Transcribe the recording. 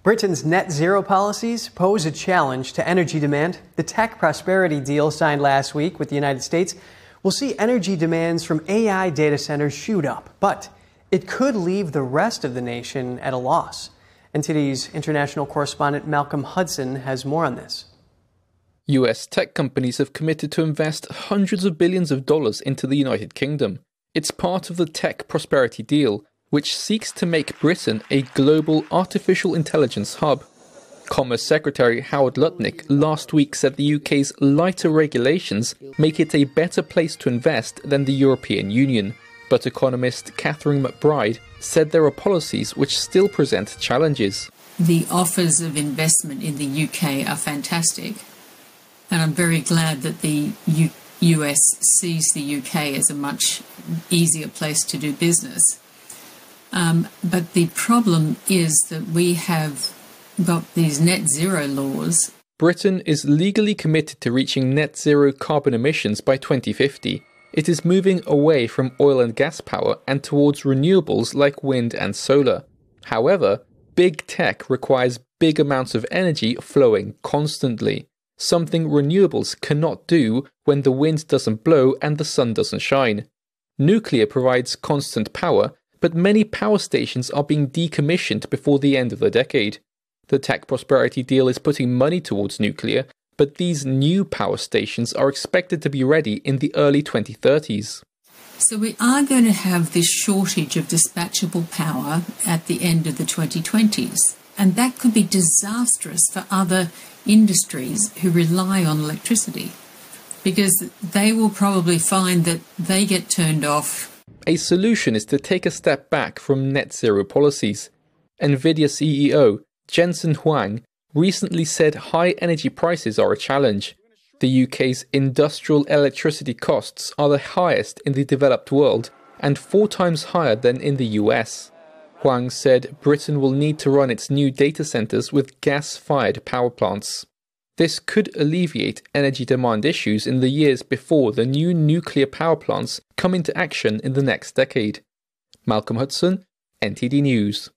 Britain's net zero policies pose a challenge to energy demand. The tech prosperity deal signed last week with the United States will see energy demands from AI data centers shoot up, but it could leave the rest of the nation at a loss. NTD's international correspondent Malcolm Hudson has more on this. US tech companies have committed to invest hundreds of billions of dollars into the United Kingdom. It's part of the tech prosperity deal, which seeks to make Britain a global artificial intelligence hub. Commerce Secretary Howard Lutnick last week said the UK's lighter regulations make it a better place to invest than the European Union. But economist Catherine McBride said there are policies which still present challenges. The offers of investment in the UK are fantastic, and I'm very glad that the US sees the UK as a much easier place to do business. But the problem is that we have got these net zero laws. Britain is legally committed to reaching net zero carbon emissions by 2050. It is moving away from oil and gas power and towards renewables like wind and solar. However, big tech requires big amounts of energy flowing constantly, something renewables cannot do when the wind doesn't blow and the sun doesn't shine. Nuclear provides constant power, but many power stations are being decommissioned before the end of the decade. The tech prosperity deal is putting money towards nuclear, but these new power stations are expected to be ready in the early 2030s. So we are going to have this shortage of dispatchable power at the end of the 2020s, and that could be disastrous for other industries who rely on electricity, because they will probably find that they get turned off. A solution is to take a step back from net zero policies. Nvidia CEO Jensen Huang recently said high energy prices are a challenge. The UK's industrial electricity costs are the highest in the developed world and 4 times higher than in the US. Huang said Britain will need to run its new data centres with gas-fired power plants. This could alleviate energy demand issues in the years before the new nuclear power plants come into action in the next decade. Malcolm Hudson, NTD News.